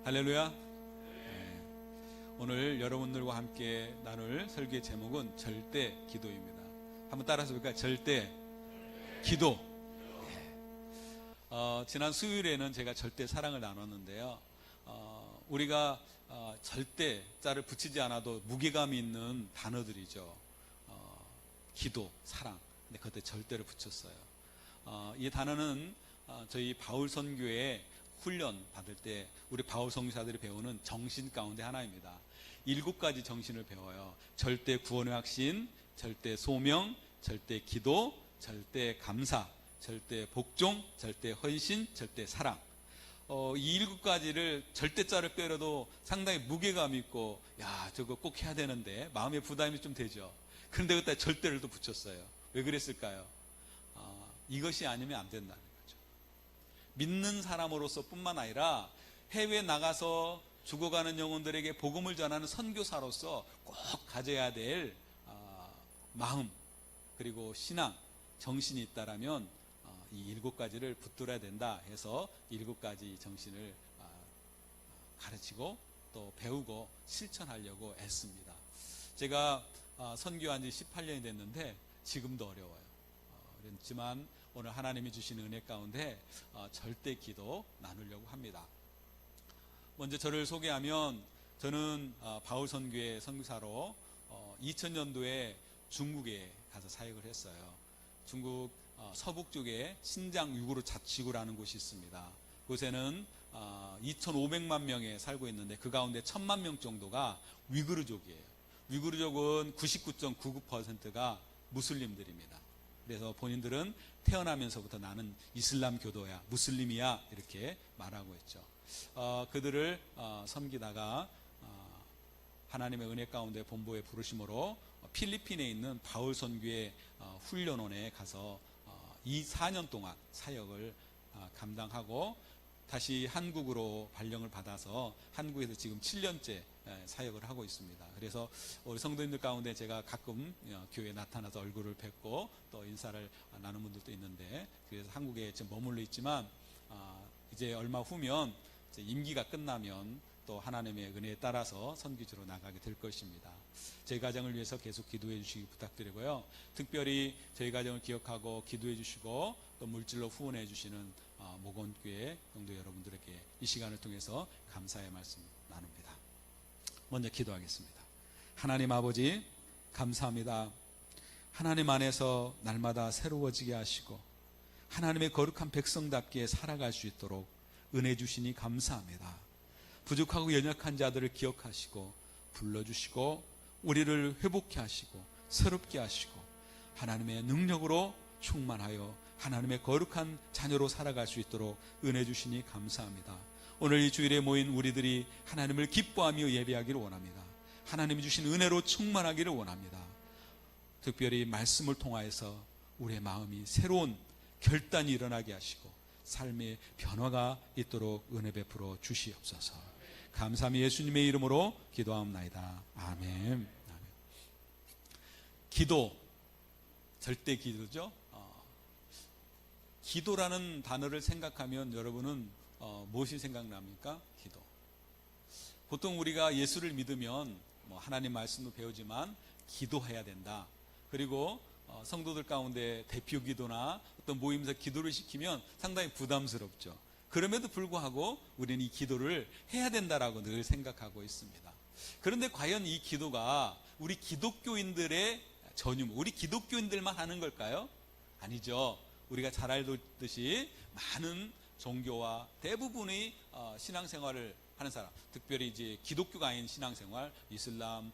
할렐루야. 네. 오늘 여러분들과 함께 나눌 설교의 제목은 절대 기도입니다. 한번 따라서 볼까요? 절대 기도. 네. 지난 수요일에는 제가 절대 사랑을 나눴는데요. 우리가 절대자를 붙이지 않아도 무게감이 있는 단어들이죠. 기도, 사랑. 근데 그때 절대를 붙였어요. 이 단어는 저희 바울 선교회 훈련 받을 때 우리 바울 선교사들이 배우는 정신 가운데 하나입니다. 7가지 정신을 배워요. 절대 구원의 확신, 절대 소명, 절대 기도, 절대 감사, 절대 복종, 절대 헌신, 절대 사랑. 이 7가지를 절대자를 빼려도 상당히 무게감 있고, 야, 저거 꼭 해야 되는데 마음의 부담이 좀 되죠. 그런데 그때 절대를 또 붙였어요. 왜 그랬을까요? 이것이 아니면 안 된다는 거죠. 믿는 사람으로서 뿐만 아니라 해외에 나가서 죽어가는 영혼들에게 복음을 전하는 선교사로서 꼭 가져야 될 마음, 그리고 신앙, 정신이 있다라면 이 7가지를 붙들어야 된다 해서 7가지 정신을 가르치고 또 배우고 실천하려고 애씁니다. 제가 선교한 지 18년이 됐는데 지금도 어려워요. 그렇지만 오늘 하나님이 주신 은혜 가운데 절대 기도 나누려고 합니다. 먼저 저를 소개하면 저는 바울 선교회 선교사로 2000년도에 중국에 가서 사역을 했어요. 중국 서북 쪽에 신장 유구르 자치구라는 곳이 있습니다. 그곳에는 2,500만 명에 살고 있는데 그 가운데 1,000만 명 정도가 위구르족이에요. 위구르족은 99.99%가 무슬림들입니다. 그래서 본인들은 태어나면서부터 나는 이슬람 교도야, 무슬림이야 이렇게 말하고 있죠. 그들을 섬기다가 하나님의 은혜 가운데 본보의 부르심으로 필리핀에 있는 바울 선교회 훈련원에 가서 4년 동안 사역을 감당하고 다시 한국으로 발령을 받아서 한국에서 지금 7년째 사역을 하고 있습니다. 그래서 우리 성도님들 가운데 제가 가끔 교회에 나타나서 얼굴을 뵙고 또 인사를 나눈 분들도 있는데, 그래서 한국에 지금 머물러 있지만 이제 얼마 후면 이제 임기가 끝나면 또 하나님의 은혜에 따라서 선교지로 나가게 될 것입니다. 저희 가정을 위해서 계속 기도해 주시기 부탁드리고요. 특별히 저희 가정을 기억하고 기도해 주시고 또 물질로 후원해 주시는 목원교회 성도 여러분들에게 이 시간을 통해서 감사의 말씀 나눕니다. 먼저 기도하겠습니다. 하나님 아버지, 감사합니다. 하나님 안에서 날마다 새로워지게 하시고 하나님의 거룩한 백성답게 살아갈 수 있도록 은혜 주시니 감사합니다. 부족하고 연약한 자들을 기억하시고 불러주시고 우리를 회복케 하시고 새롭게 하시고 하나님의 능력으로 충만하여 하나님의 거룩한 자녀로 살아갈 수 있도록 은혜 주시니 감사합니다. 오늘 이 주일에 모인 우리들이 하나님을 기뻐하며 예배하기를 원합니다. 하나님이 주신 은혜로 충만하기를 원합니다. 특별히 말씀을 통하여서 우리의 마음이 새로운 결단이 일어나게 하시고 삶의 변화가 있도록 은혜 베풀어 주시옵소서. 감사함이 예수님의 이름으로 기도하옵나이다. 아멘. 기도, 절대 기도죠. 기도라는 단어를 생각하면 여러분은 무엇이 생각납니까? 기도. 보통 우리가 예수를 믿으면 하나님 말씀도 배우지만 기도해야 된다. 그리고 성도들 가운데 대표 기도나 어떤 모임에서 기도를 시키면 상당히 부담스럽죠. 그럼에도 불구하고 우리는 이 기도를 해야 된다라고 늘 생각하고 있습니다. 그런데 과연 이 기도가 우리 기독교인들의 전유, 우리 기독교인들만 하는 걸까요? 아니죠. 우리가 잘 알듯이 많은 종교와 대부분의 신앙생활을 하는 사람, 특별히 이제 기독교가 아닌 신앙생활, 이슬람,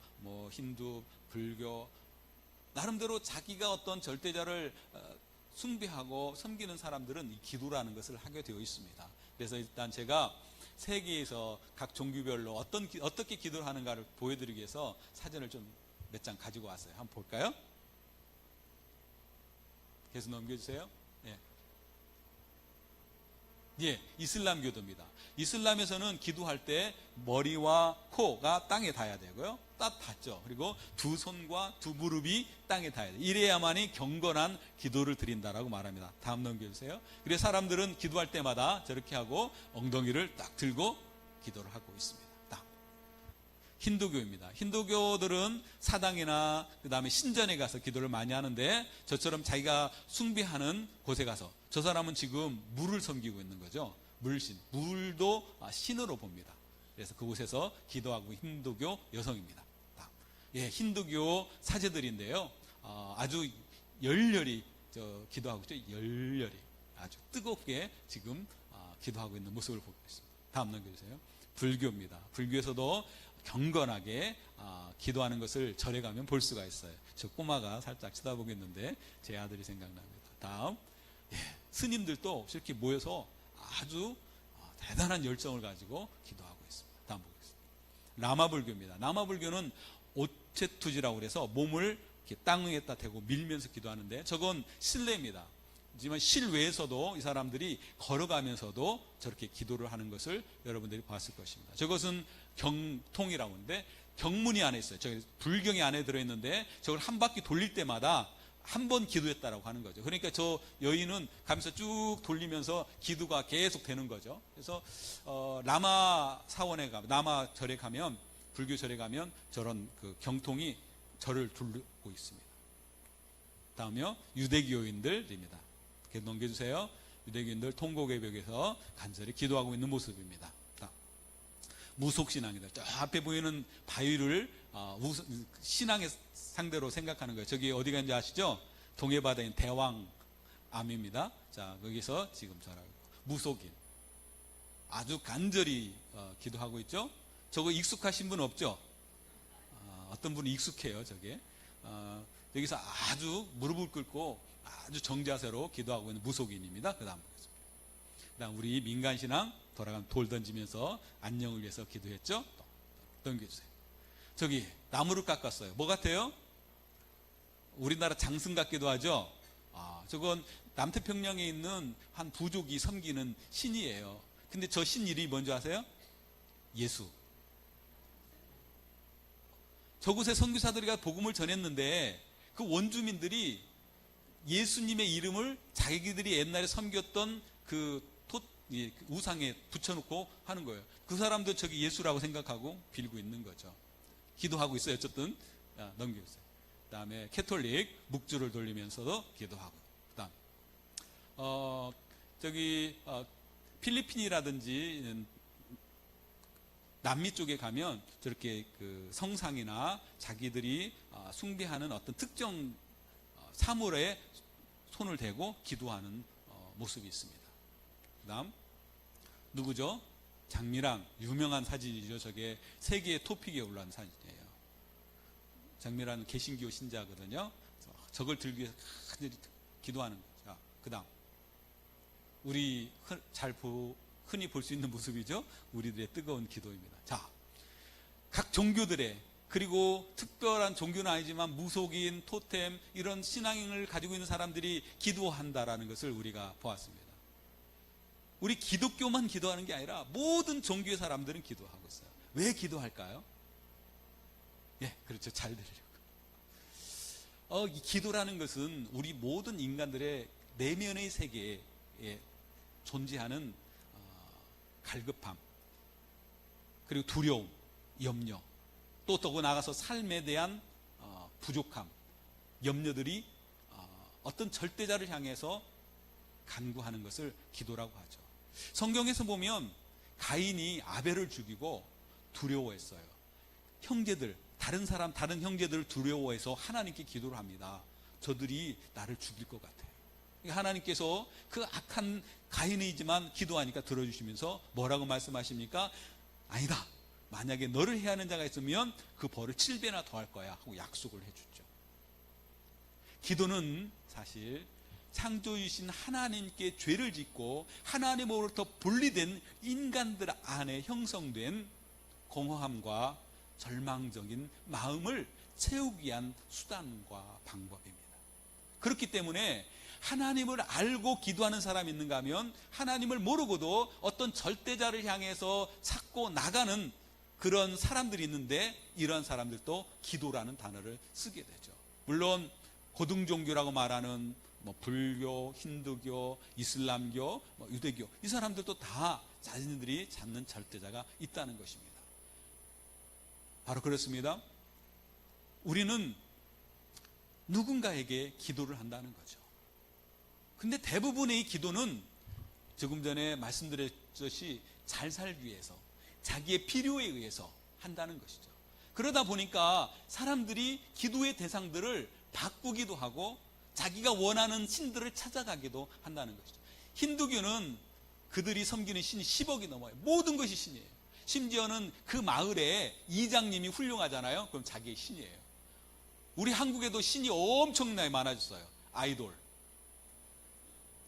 힌두, 불교, 나름대로 자기가 어떤 절대자를 숭배하고 섬기는 사람들은 이 기도라는 것을 하게 되어 있습니다. 그래서 일단 제가 세계에서 각 종교별로 어떻게 기도를 하는가를 보여드리기 위해서 사진을 좀 몇 장 가지고 왔어요. 한번 볼까요? 계속 넘겨주세요. 예, 이슬람교도입니다. 이슬람에서는 기도할 때 머리와 코가 땅에 닿아야 되고요. 딱 닿죠. 그리고 두 손과 두 무릎이 땅에 닿아야 돼요. 이래야만이 경건한 기도를 드린다라고 말합니다. 다음 넘겨주세요. 그래서 사람들은 기도할 때마다 저렇게 하고 엉덩이를 딱 들고 기도를 하고 있습니다. 다음, 힌두교입니다. 힌두교들은 사당이나 그 다음에 신전에 가서 기도를 많이 하는데, 저처럼 자기가 숭배하는 곳에 가서, 저 사람은 지금 물을 섬기고 있는 거죠. 물신, 물도 신으로 봅니다. 그래서 그곳에서 기도하고 힌두교 여성입니다. 다음, 힌두교 사제들인데요, 아주 열렬히 기도하고 있죠. 열렬히 아주 뜨겁게 지금 기도하고 있는 모습을 보고 있습니다. 다음 넘겨주세요. 불교입니다. 불교에서도 경건하게 기도하는 것을 절에 가면 볼 수가 있어요. 저 꼬마가 살짝 쳐다보고 있는데 제 아들이 생각납니다. 다음, 스님들도 이렇게 모여서 아주 대단한 열정을 가지고 기도하고 있습니다. 다음 보겠습니다. 라마불교입니다. 라마불교는 오체투지라고 해서 몸을 이렇게 땅 위에다 대고 밀면서 기도하는데, 저건 실내입니다. 하지만 실외에서도 이 사람들이 걸어가면서도 저렇게 기도를 하는 것을 여러분들이 봤을 것입니다. 저것은 경통이라고 하는데, 경문이 안에 있어요. 저 불경이 안에 들어있는데, 저걸 한 바퀴 돌릴 때마다 한 번 기도했다라고 하는 거죠. 그러니까 저 여인은 가면서 쭉 돌리면서 기도가 계속 되는 거죠. 그래서 라마 사원에 가면, 라마 절에 가면, 불교 절에 가면 저런 그 경통이 절을 둘르고 있습니다. 다음요, 유대교인들입니다. 이렇게 넘겨주세요. 유대교인들 통곡의 벽에서 간절히 기도하고 있는 모습입니다. 무속신앙이다. 저 앞에 보이는 바위를 신앙의 상대로 생각하는 거예요. 저기 어디가 있는지 아시죠? 동해바다에 있는 대왕암입니다. 자, 거기서 지금 저라고 무속인 아주 간절히 기도하고 있죠. 저거 익숙하신 분 없죠? 어떤 분은 익숙해요. 저게 여기서 아주 무릎을 꿇고 아주 정자세로 기도하고 있는 무속인입니다. 그 다음 보겠습니다. 그다음 우리 민간신앙 돌아가면 돌 던지면서 안녕을 위해서 기도했죠. 넘겨주세요. 저기 나무를 깎았어요. 뭐 같아요? 우리나라 장승 같기도 하죠. 저건 남태평양에 있는 한 부족이 섬기는 신이에요. 근데 저 신 이름이 뭔지 아세요? 예수. 저곳에 선교사들이 복음을 전했는데 그 원주민들이 예수님의 이름을 자기들이 옛날에 섬겼던 그 우상에 붙여놓고 하는 거예요. 그 사람도 저기 예수라고 생각하고 빌고 있는 거죠. 기도하고 있어요. 어쨌든 넘겨주세요. 그 다음에 캐톨릭 묵주를 돌리면서도 기도하고. 그 다음 필리핀이라든지 남미 쪽에 가면 저렇게 그 성상이나 자기들이 숭배하는 어떤 특정 사물에 손을 대고 기도하는 모습이 있습니다. 그 다음 누구죠? 장미란, 유명한 사진이죠. 저게 세계의 토픽에 올라온 사진이에요. 장미란 개신교 신자거든요. 저걸 들기 위해서 기도하는 거죠. 그 다음 우리 흔히 볼 수 있는 모습이죠. 우리들의 뜨거운 기도입니다. 자, 각 종교들의, 그리고 특별한 종교는 아니지만 무속인, 토템 이런 신앙을 가지고 있는 사람들이 기도한다라는 것을 우리가 보았습니다. 우리 기독교만 기도하는 게 아니라 모든 종교의 사람들은 기도하고 있어요. 왜 기도할까요? 그렇죠. 잘 들으려고. 이 기도라는 것은 우리 모든 인간들의 내면의 세계에 존재하는 갈급함, 그리고 두려움, 염려, 또 더 나아가서 삶에 대한 부족함, 염려들이 어떤 절대자를 향해서 간구하는 것을 기도라고 하죠. 성경에서 보면 가인이 아벨을 죽이고 두려워했어요. 형제들, 다른 형제들을 두려워해서 하나님께 기도를 합니다. 저들이 나를 죽일 것 같아요. 하나님께서 그 악한 가인이지만 기도하니까 들어주시면서 뭐라고 말씀하십니까? 아니다. 만약에 너를 해하는 자가 있으면 그 벌을 7배나 더할 거야 하고 약속을 해주죠. 기도는 사실 창조주신 하나님께 죄를 짓고 하나님으로부터 분리된 인간들 안에 형성된 공허함과 절망적인 마음을 채우기 위한 수단과 방법입니다. 그렇기 때문에 하나님을 알고 기도하는 사람이 있는가 하면 하나님을 모르고도 어떤 절대자를 향해서 찾고 나가는 그런 사람들이 있는데, 이런 사람들도 기도라는 단어를 쓰게 되죠. 물론 고등종교라고 말하는 불교, 힌두교, 이슬람교, 유대교, 이 사람들도 다 자신들이 잡는 절대자가 있다는 것입니다. 바로 그렇습니다. 우리는 누군가에게 기도를 한다는 거죠. 근데 대부분의 이 기도는 조금 전에 말씀드렸듯이 잘 살기 위해서, 자기의 필요에 의해서 한다는 것이죠. 그러다 보니까 사람들이 기도의 대상들을 바꾸기도 하고 자기가 원하는 신들을 찾아가기도 한다는 것이죠. 힌두교는 그들이 섬기는 신이 10억이 넘어요. 모든 것이 신이에요. 심지어는 그 마을에 이장님이 훌륭하잖아요. 그럼 자기의 신이에요. 우리 한국에도 신이 엄청나게 많아졌어요. 아이돌,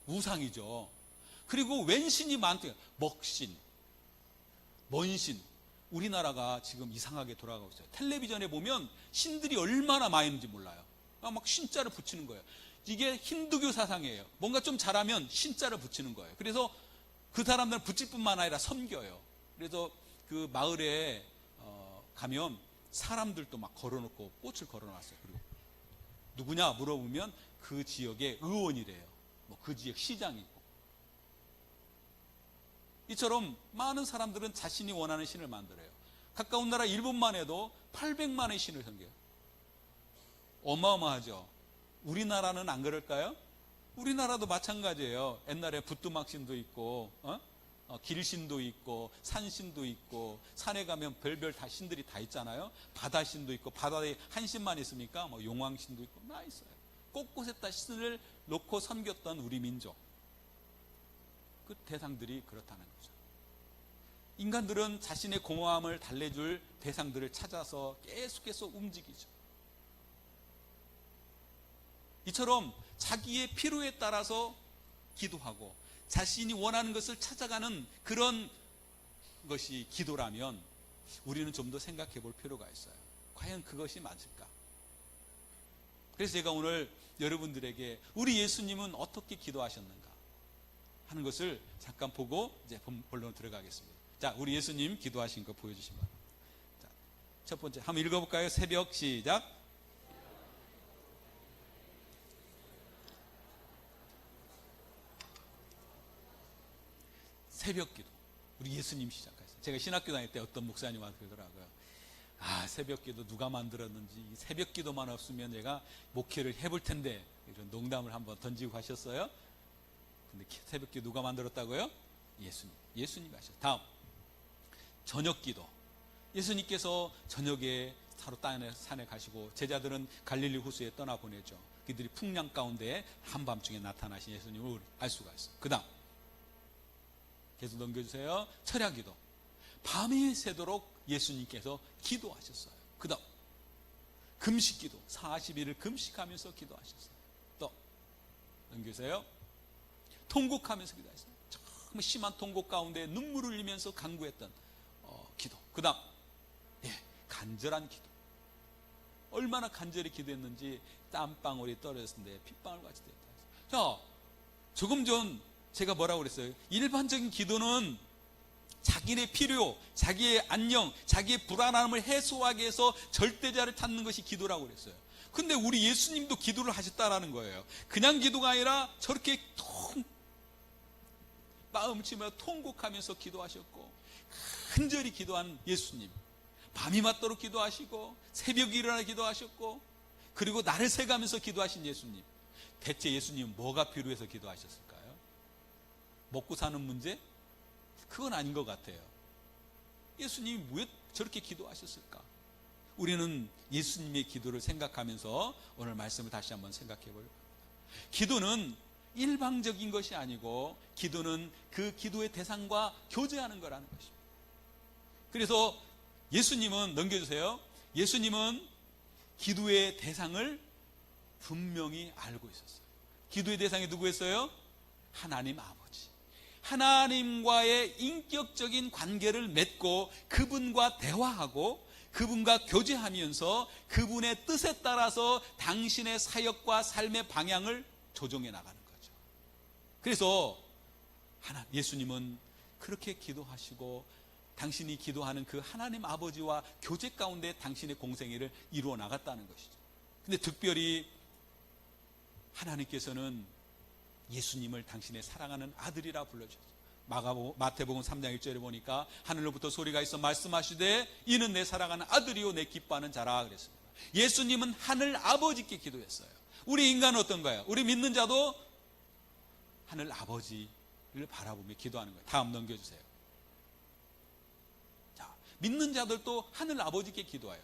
우상이죠. 그리고 웬 신이 많대요. 먹신, 먼신. 우리나라가 지금 이상하게 돌아가고 있어요. 텔레비전에 보면 신들이 얼마나 많이 있는지 몰라요. 막 신자를 붙이는 거예요. 이게 힌두교 사상이에요. 뭔가 좀 잘하면 신자를 붙이는 거예요. 그래서 그 사람들은 붙일 뿐만 아니라 섬겨요. 그래서 그 마을에 가면 사람들도 막 걸어놓고 꽃을 걸어놨어요. 그리고 누구냐 물어보면 그 지역의 의원이래요. 뭐 그 지역 시장이고. 이처럼 많은 사람들은 자신이 원하는 신을 만들어요. 가까운 나라 일본만 해도 800만의 신을 섬겨요. 어마어마하죠. 우리나라는 안 그럴까요? 우리나라도 마찬가지예요. 옛날에 부뚜막신도 있고 길신도 있고 산신도 있고, 산에 가면 별별 다 신들이 다 있잖아요. 바다신도 있고, 바다에 한 신만 있습니까? 뭐 용왕신도 있고 다 있어요. 곳곳에 다 신을 놓고 섬겼던 우리 민족, 그 대상들이 그렇다는 거죠. 인간들은 자신의 공허함을 달래줄 대상들을 찾아서 계속해서 움직이죠. 이처럼 자기의 필요에 따라서 기도하고 자신이 원하는 것을 찾아가는 그런 것이 기도라면 우리는 좀 더 생각해 볼 필요가 있어요. 과연 그것이 맞을까? 그래서 제가 오늘 여러분들에게 우리 예수님은 어떻게 기도하셨는가 하는 것을 잠깐 보고 이제 본론으로 들어가겠습니다. 자, 우리 예수님 기도하신 거 보여주시면. 자, 첫 번째 한번 읽어볼까요? 새벽 시작. 새벽 기도. 우리 예수님 시작하셨어요. 제가 신학교 다닐 때 어떤 목사님 와서 그러더라고요. 새벽 기도 누가 만들었는지, 새벽 기도만 없으면 제가 목회를 해볼 텐데, 이런 농담을 한번 던지고 가셨어요. 근데 새벽 기도 누가 만들었다고요? 예수님이 하셨어요. 다음, 저녁 기도. 예수님께서 저녁에 사로 산에 가시고 제자들은 갈릴리 호수에 떠나보내죠. 그들이 풍랑 가운데 한밤중에 나타나신 예수님을 알 수가 있어요. 그 다음, 계속 넘겨주세요. 철야 기도. 밤이 새도록 예수님께서 기도하셨어요. 그 다음, 금식 기도. 40일을 금식하면서 기도하셨어요. 또 넘겨주세요. 통곡하면서 기도하셨어요. 정말 심한 통곡 가운데 눈물을 흘리면서 간구했던 기도. 그 다음, 간절한 기도. 얼마나 간절히 기도했는지 땀방울이 떨어졌을 때 핏방울 같이 됐다. 자, 조금 전 제가 뭐라고 그랬어요? 일반적인 기도는 자기의 필요, 자기의 안녕, 자기의 불안함을 해소하기 위해서 절대자를 찾는 것이 기도라고 그랬어요. 근데 우리 예수님도 기도를 하셨다라는 거예요. 그냥 기도가 아니라 저렇게 마음을 치며 통곡하면서 기도하셨고, 간절히 기도한 예수님, 밤이 맞도록 기도하시고 새벽에 일어나 기도하셨고, 그리고 날을 새가면서 기도하신 예수님. 대체 예수님은 뭐가 필요해서 기도하셨을까요? 먹고 사는 문제? 그건 아닌 것 같아요. 예수님이 왜 저렇게 기도하셨을까? 우리는 예수님의 기도를 생각하면서 오늘 말씀을 다시 한번 생각해 보려고 합니다. 기도는 일방적인 것이 아니고 기도는 그 기도의 대상과 교제하는 거라는 것입니다. 그래서 예수님은, 넘겨주세요. 예수님은 기도의 대상을 분명히 알고 있었어요. 기도의 대상이 누구였어요? 하나님 아버지. 하나님과의 인격적인 관계를 맺고 그분과 대화하고 그분과 교제하면서 그분의 뜻에 따라서 당신의 사역과 삶의 방향을 조정해 나가는 거죠. 그래서 예수님은 그렇게 기도하시고 당신이 기도하는 그 하나님 아버지와 교제 가운데 당신의 공생애를 이루어 나갔다는 것이죠. 근데 특별히 하나님께서는 예수님을 당신의 사랑하는 아들이라 불러주셨어요. 마태복음 3장 1절에 보니까 하늘로부터 소리가 있어 말씀하시되 이는 내 사랑하는 아들이요 내 기뻐하는 자라 그랬습니다. 예수님은 하늘 아버지께 기도했어요. 우리 인간은 어떤가요? 우리 믿는 자도 하늘 아버지를 바라보며 기도하는 거예요. 다음 넘겨주세요. 자, 믿는 자들도 하늘 아버지께 기도해요.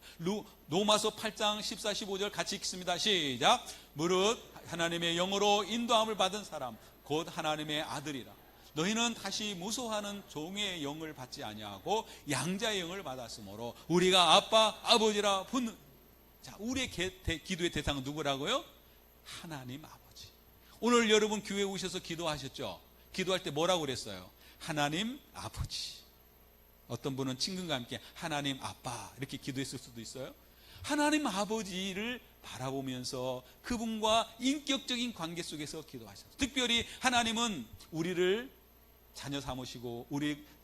로마서 8장 14, 15절 같이 읽습니다. 시작. 무릇 하나님의 영으로 인도함을 받은 사람 곧 하나님의 아들이라. 너희는 다시 무소하는 종의 영을 받지 아니하고 양자의 영을 받았으므로 우리가 아빠 아버지라 부르는. 자, 우리의 기도의 대상은 누구라고요? 하나님 아버지. 오늘 여러분 교회에 오셔서 기도하셨죠? 기도할 때 뭐라고 그랬어요? 하나님 아버지. 어떤 분은 친근과 함께 하나님 아빠 이렇게 기도했을 수도 있어요. 하나님 아버지를 바라보면서 그분과 인격적인 관계 속에서 기도하셨어요. 특별히 하나님은 우리를 자녀 삼으시고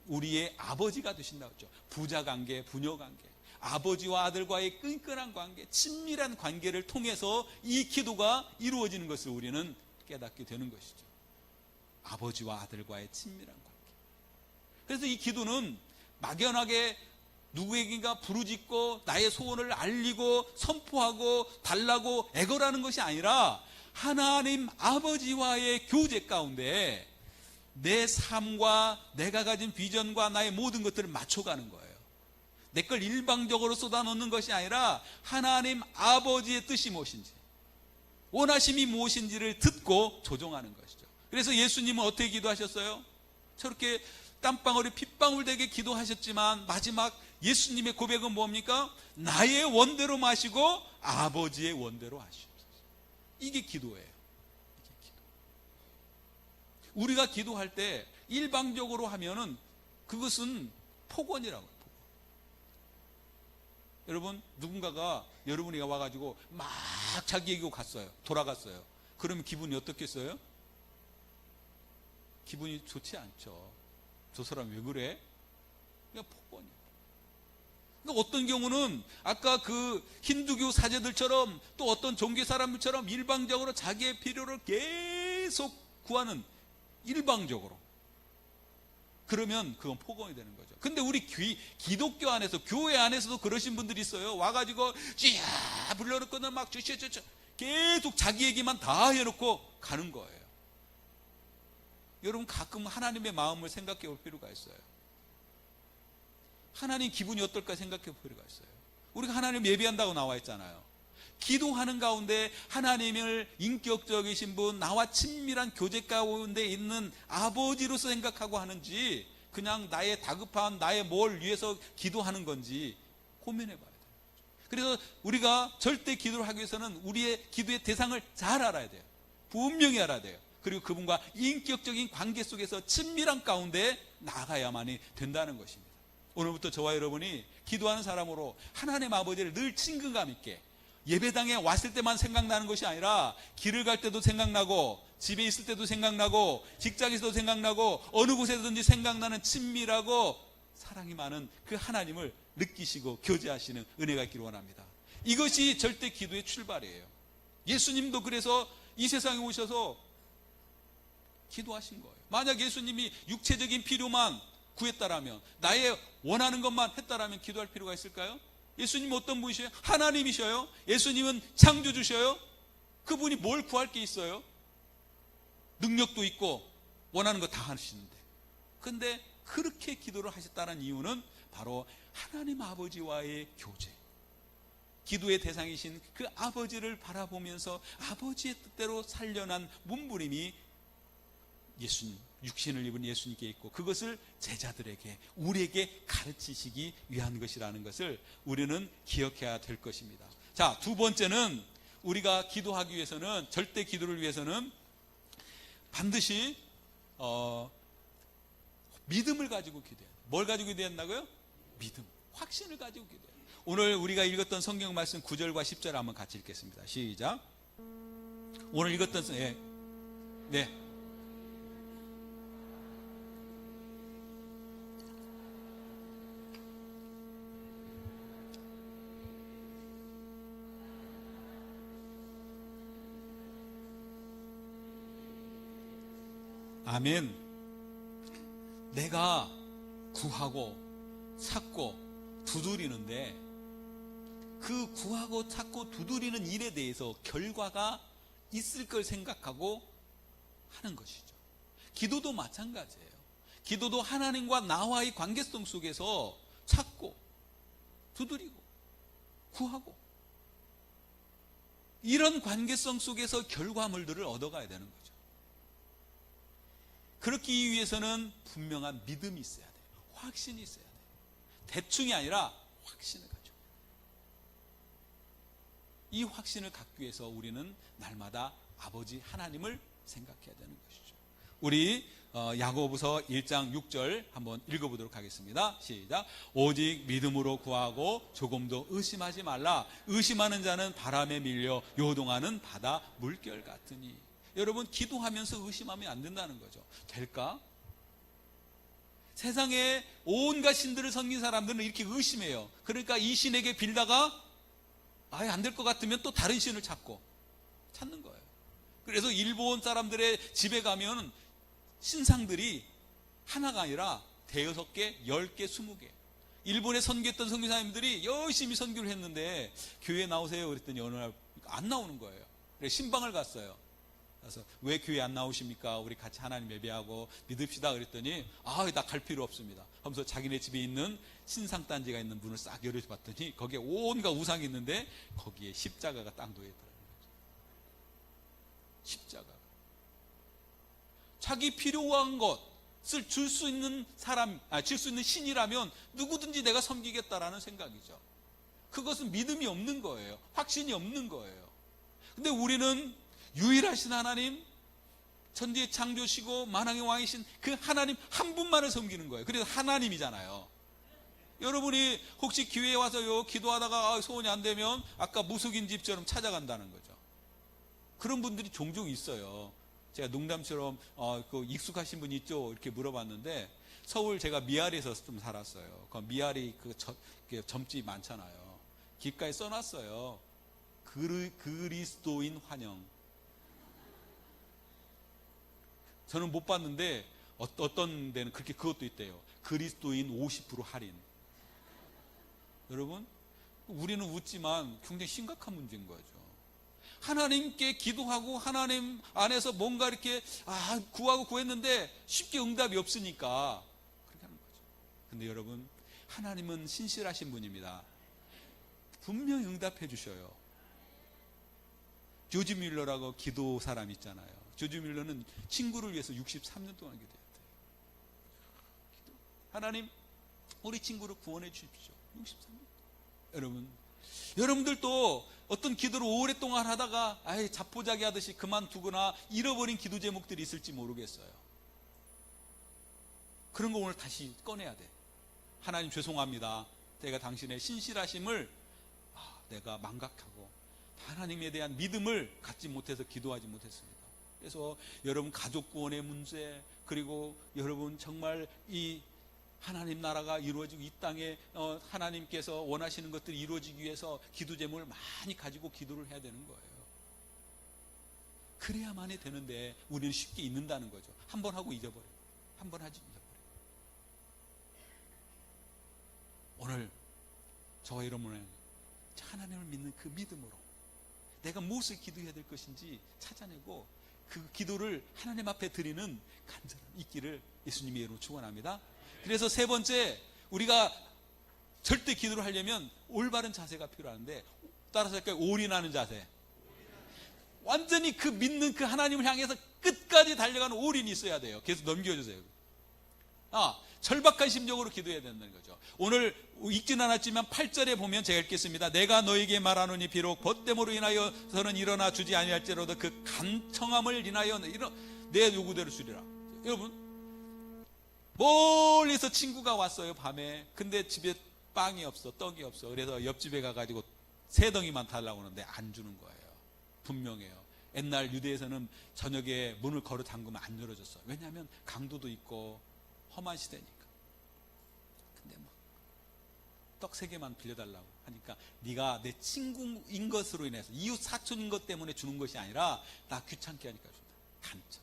우리의 아버지가 되신다고 했죠. 부자 관계, 부녀 관계, 아버지와 아들과의 끈끈한 관계, 친밀한 관계를 통해서 이 기도가 이루어지는 것을 우리는 깨닫게 되는 것이죠. 아버지와 아들과의 친밀한 관계. 그래서 이 기도는 막연하게 누구에게가 부르짖고 나의 소원을 알리고 선포하고 달라고 애걸하는 것이 아니라 하나님 아버지와의 교제 가운데 내 삶과 내가 가진 비전과 나의 모든 것들을 맞춰가는 거예요. 내 걸 일방적으로 쏟아놓는 것이 아니라 하나님 아버지의 뜻이 무엇인지, 원하심이 무엇인지를 듣고 조종하는 것이죠. 그래서 예수님은 어떻게 기도하셨어요? 저렇게 땀방울이 핏방울 되게 기도하셨지만 마지막 예수님의 고백은 뭡니까? 나의 원대로 마시고 아버지의 원대로 하시옵소서. 이게 기도예요. 우리가 기도할 때 일방적으로 하면은 그것은 폭언이라고요. 폭언. 여러분, 누군가가 여러분이 와가지고 막 자기 얘기고 갔어요. 돌아갔어요. 그러면 기분이 어떻겠어요? 기분이 좋지 않죠. 저 사람 왜 그래? 그냥 폭언이에요. 그러니까 어떤 경우는 아까 그 힌두교 사제들처럼 또 어떤 종교 사람들처럼 일방적으로 자기의 필요를 계속 구하는, 일방적으로. 그러면 그건 폭언이 되는 거죠. 근데 우리 기독교 안에서, 교회 안에서도 그러신 분들이 있어요. 와가지고 쥐야 불러놓고는 막 쥐쥐쥐 계속 자기 얘기만 다 해놓고 가는 거예요. 여러분, 가끔 하나님의 마음을 생각해 볼 필요가 있어요. 하나님 기분이 어떨까 생각해 볼 필요가 있어요. 우리가 하나님 예배한다고 나와 있잖아요. 기도하는 가운데 하나님을 인격적이신 분, 나와 친밀한 교제 가운데 있는 아버지로서 생각하고 하는지, 그냥 나의 다급한 나의 뭘 위해서 기도하는 건지 고민해 봐야 돼요. 그래서 우리가 절대 기도를 하기 위해서는 우리의 기도의 대상을 잘 알아야 돼요. 분명히 알아야 돼요. 그리고 그분과 인격적인 관계 속에서 친밀한 가운데 나아가야만이 된다는 것입니다. 오늘부터 저와 여러분이 기도하는 사람으로 하나님 아버지를 늘 친근감 있게, 예배당에 왔을 때만 생각나는 것이 아니라 길을 갈 때도 생각나고 집에 있을 때도 생각나고 직장에서도 생각나고 어느 곳에든지 생각나는 친밀하고 사랑이 많은 그 하나님을 느끼시고 교제하시는 은혜가 있기를 원합니다. 이것이 절대 기도의 출발이에요. 예수님도 그래서 이 세상에 오셔서 기도하신 거예요. 만약 예수님이 육체적인 필요만 구했다라면, 나의 원하는 것만 했다라면 기도할 필요가 있을까요? 예수님은 어떤 분이셔요? 하나님이셔요. 예수님은 창조주셔요. 그분이 뭘 구할 게 있어요? 능력도 있고 원하는 거 다 하시는데. 근데 그렇게 기도를 하셨다는 이유는 바로 하나님 아버지와의 교제, 기도의 대상이신 그 아버지를 바라보면서 아버지의 뜻대로 살려난 몸부림이 예수님, 육신을 입은 예수님께 있고, 그것을 제자들에게, 우리에게 가르치시기 위한 것이라는 것을 우리는 기억해야 될 것입니다. 자, 두 번째는 우리가 기도하기 위해서는, 절대 기도를 위해서는 반드시 믿음을 가지고 기도해야 돼요. 뭘 가지고 기도해야 한다고요? 믿음, 확신을 가지고 기도해야 돼요. 오늘 우리가 읽었던 성경 말씀 9절과 10절 한번 같이 읽겠습니다. 시작. 오늘 읽었던 네. 아멘. 내가 구하고 찾고 두드리는데 그 구하고 찾고 두드리는 일에 대해서 결과가 있을 걸 생각하고 하는 것이죠. 기도도 마찬가지예요. 기도도 하나님과 나와의 관계성 속에서 찾고 두드리고 구하고 이런 관계성 속에서 결과물들을 얻어가야 되는 거죠. 그렇기 위해서는 분명한 믿음이 있어야 돼요. 확신이 있어야 돼요. 대충이 아니라 확신을 가지고 이 확신을 갖기 위해서 우리는 날마다 아버지 하나님을 생각해야 되는 것이죠. 우리 야고보서 1장 6절 한번 읽어보도록 하겠습니다. 시작. 오직 믿음으로 구하고 조금도 의심하지 말라. 의심하는 자는 바람에 밀려 요동하는 바다 물결 같으니. 여러분, 기도하면서 의심하면 안 된다는 거죠. 될까? 세상에 온갖 신들을 섬긴 사람들은 이렇게 의심해요. 그러니까 이 신에게 빌다가 아예 안 될 것 같으면 또 다른 신을 찾는 거예요. 그래서 일본 사람들의 집에 가면 신상들이 하나가 아니라 대여섯 개, 10개, 20개. 일본에 선교했던 선교사님들이 열심히 선교를 했는데 교회에 나오세요 그랬더니 어느 날 안 나오는 거예요. 그래서 신방을 갔어요. 그래서 왜 교회 안 나오십니까? 우리 같이 하나님 예배하고 믿읍시다 그랬더니 나 갈 필요 없습니다 하면서 자기네 집에 있는 신상단지가 있는 문을 싹 열어봤더니 거기에 온갖 우상이 있는데 거기에 십자가가 딱 놓여있더라고요. 십자가가 자기 필요한 것을 줄 수 있는 사람, 줄 수 있는 신이라면 누구든지 내가 섬기겠다라는 생각이죠. 그것은 믿음이 없는 거예요. 확신이 없는 거예요. 근데 우리는 유일하신 하나님, 천지의 창조시고 만왕의 왕이신 그 하나님 한 분만을 섬기는 거예요. 그래서 하나님이잖아요. 여러분이 혹시 기회에 와서요 기도하다가 소원이 안 되면 아까 무속인 집처럼 찾아간다는 거죠. 그런 분들이 종종 있어요. 제가 농담처럼 그 익숙하신 분 있죠? 이렇게 물어봤는데 서울 제가 미아리에서 좀 살았어요. 그 미아리 점집이 많잖아요. 길가에 써놨어요. 그리스도인 환영. 저는 못 봤는데 어떤 데는 그렇게 그것도 있대요. 그리스도인 50% 할인. 여러분, 우리는 웃지만 굉장히 심각한 문제인 거죠. 하나님께 기도하고 하나님 안에서 뭔가 이렇게 구하고 구했는데 쉽게 응답이 없으니까 그렇게 하는 거죠. 근데 여러분, 하나님은 신실하신 분입니다. 분명히 응답해 주셔요. 조지 뮬러라고 기도 사람 있잖아요. 조지 뮬러는 친구를 위해서 63년 동안 기도했대요. 하나님, 우리 친구를 구원해 주십시오. 63년. 여러분들도 어떤 기도를 오랫동안 하다가 자포자기 하듯이 그만두거나 잃어버린 기도 제목들이 있을지 모르겠어요. 그런 거 오늘 다시 꺼내야 돼. 하나님 죄송합니다. 제가 당신의 신실하심을 내가 망각하고 하나님에 대한 믿음을 갖지 못해서 기도하지 못했습니다. 그래서 여러분 가족 구원의 문제, 그리고 여러분 정말 이 하나님 나라가 이루어지고 이 땅에 하나님께서 원하시는 것들이 이루어지기 위해서 기도 제목을 많이 가지고 기도를 해야 되는 거예요. 그래야만이 되는데 우리는 쉽게 잊는다는 거죠. 한 번 하고 잊어버려요. 한 번 하지 잊어버려요. 오늘 저와 여러분은 하나님을 믿는 그 믿음으로 내가 무엇을 기도해야 될 것인지 찾아내고 그 기도를 하나님 앞에 드리는 간절함 있기를 예수님의 이름으로 축원합니다. 그래서 세 번째, 우리가 절대 기도를 하려면 올바른 자세가 필요한데, 따라서 할까요? 올인하는 자세. 완전히 그 믿는 그 하나님을 향해서 끝까지 달려가는 올인이 있어야 돼요. 계속 넘겨주세요. 절박한 심정으로 기도해야 된다는 거죠. 오늘 읽지는 않았지만 8절에 보면 제가 읽겠습니다. 내가 너에게 말하노니 비록 벗됨으로 인하여서는 일어나 주지 아니할지라도 그 간청함을 인하여 내 요구대로 주리라. 여러분, 멀리서 친구가 왔어요, 밤에. 근데 집에 빵이 없어, 떡이 없어. 그래서 옆집에 가가지고 세 덩이만 달라고 하는데 안 주는 거예요. 분명해요. 옛날 유대에서는 저녁에 문을 걸어 잠그면 안 열어줬어요. 왜냐하면 강도도 있고 험한 시대니까. 근데 막 떡 3개만 빌려달라고 하니까 네가 내 친구인 것으로 인해서 이웃 사촌인 것 때문에 주는 것이 아니라 나 귀찮게 하니까 준다. 간청.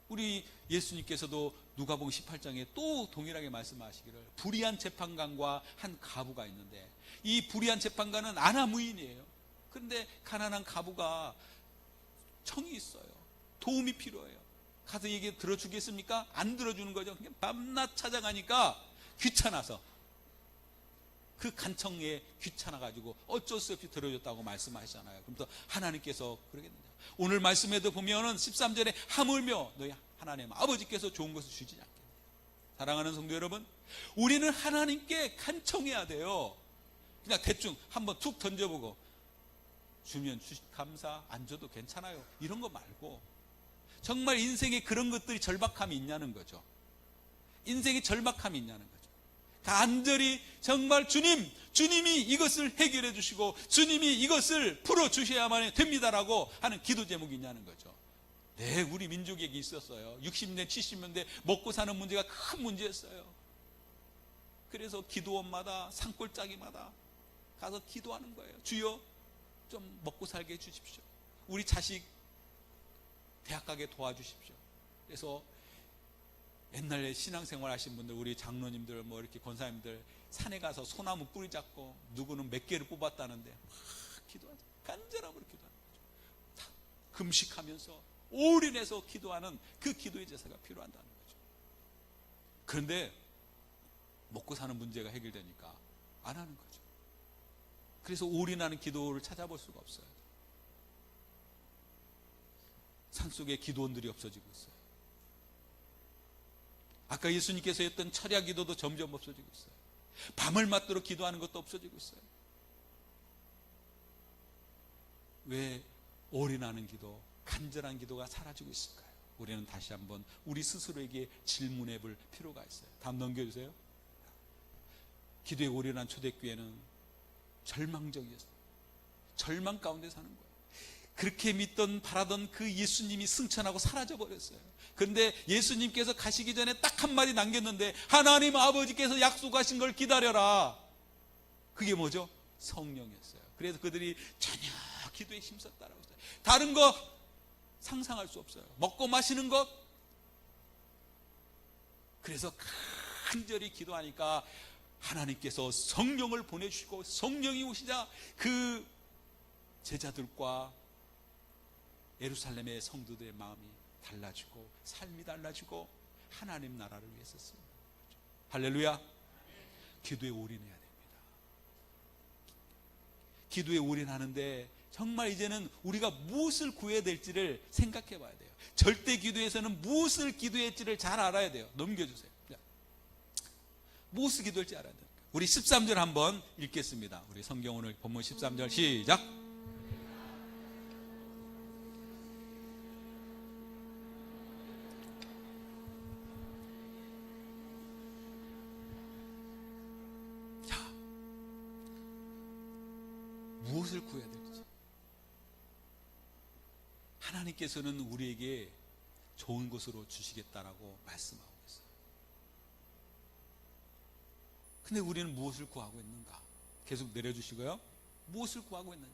우리 예수님께서도 누가복음 18장에 또 동일하게 말씀하시기를 불의한 재판관과 한 가부가 있는데 이 불의한 재판관은 아나무인이에요. 그런데 가난한 가부가 청이 있어요. 도움이 필요해요. 가서 얘기 들어주겠습니까? 안 들어주는 거죠. 그냥 밤낮 찾아가니까 귀찮아서 그 간청에 귀찮아가지고 어쩔 수 없이 들어줬다고 말씀하시잖아요. 그럼 또 하나님께서 그러겠느냐. 오늘 말씀에도 보면은 13절에 하물며 너희 하나님 아버지께서 좋은 것을 주지 않겠느냐. 사랑하는 성도 여러분, 우리는 하나님께 간청해야 돼요. 그냥 대충 한번 툭 던져보고 주면 감사, 안 줘도 괜찮아요, 이런 거 말고 정말 인생에 그런 것들이 절박함이 있냐는 거죠. 인생에 절박함이 있냐는 거죠. 간절히 정말 주님이 이것을 해결해 주시고 주님이 이것을 풀어주셔야만 됩니다라고 하는 기도 제목이 있냐는 거죠. 네, 우리 민족에게 있었어요. 60년, 70년대 먹고 사는 문제가 큰 문제였어요. 그래서 기도원마다 산골짜기마다 가서 기도하는 거예요. 주여 좀 먹고 살게 해주십시오. 우리 자식 대학 가게 도와주십시오. 그래서 옛날에 신앙생활 하신 분들, 우리 장로님들, 뭐 이렇게 권사님들 산에 가서 소나무 뿌리 잡고 누구는 몇 개를 뽑았다는데 막 기도하죠. 간절함으로 기도하는 거죠. 다 금식하면서 올인해서 기도하는 그 기도의 제사가 필요하다는 거죠. 그런데 먹고 사는 문제가 해결되니까 안 하는 거죠. 그래서 올인하는 기도를 찾아볼 수가 없어요. 산속에 기도원들이 없어지고 있어요. 아까 예수님께서 했던 철야 기도도 점점 없어지고 있어요. 밤을 맞도록 기도하는 것도 없어지고 있어요. 왜 올인하는 기도, 간절한 기도가 사라지고 있을까요? 우리는 다시 한번 우리 스스로에게 질문해 볼 필요가 있어요. 다음 넘겨주세요. 기도에 올인한 초대교회는 절망적이었어요. 절망 가운데 사는 거예요. 그렇게 믿던 바라던 그 예수님이 승천하고 사라져버렸어요. 그런데 예수님께서 가시기 전에 딱 한마디 남겼는데 하나님 아버지께서 약속하신 걸 기다려라. 그게 뭐죠? 성령이었어요. 그래서 그들이 전혀 기도에 힘썼다라고 했어요. 다른 거 상상할 수 없어요. 먹고 마시는 것. 그래서 간절히 기도하니까 하나님께서 성령을 보내주시고 성령이 오시자 그 제자들과 예루살렘의 성도들의 마음이 달라지고 삶이 달라지고 하나님 나라를 위해서 씁니다. 할렐루야. 기도에 올인해야 됩니다. 기도에 올인하는데 정말 이제는 우리가 무엇을 구해야 될지를 생각해 봐야 돼요. 절대 기도에서는 무엇을 기도해야 할지를 잘 알아야 돼요. 넘겨주세요. 무엇을 기도할지 알아야 돼요. 우리 13절 한번 읽겠습니다. 우리 성경 오늘 본문 13절 시작. 자, 무엇을 구해야 될지. 하나님께서는 우리에게 좋은 것으로 주시겠다라고 말씀하고 있어요. 근데 우리는 무엇을 구하고 있는가? 계속 내려주시고요. 무엇을 구하고 있는지.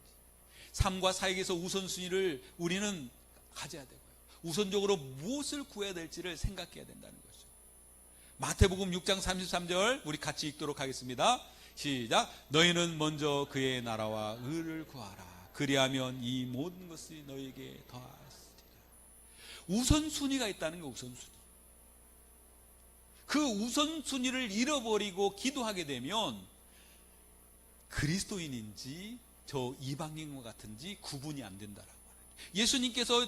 삶과 사역에서 우선순위를 우리는 가져야 되고요. 우선적으로 무엇을 구해야 될지를 생각해야 된다는 거죠. 마태복음 6장 33절 우리 같이 읽도록 하겠습니다. 시작. 너희는 먼저 그의 나라와 의를 구하라. 그리하면 이 모든 것이 너희에게 더하시리라. 우선순위가 있다는 게 우선순위. 그 우선순위를 잃어버리고 기도하게 되면 그리스도인인지 저 이방인과 같은지 구분이 안 된다라고 하는. 예수님께서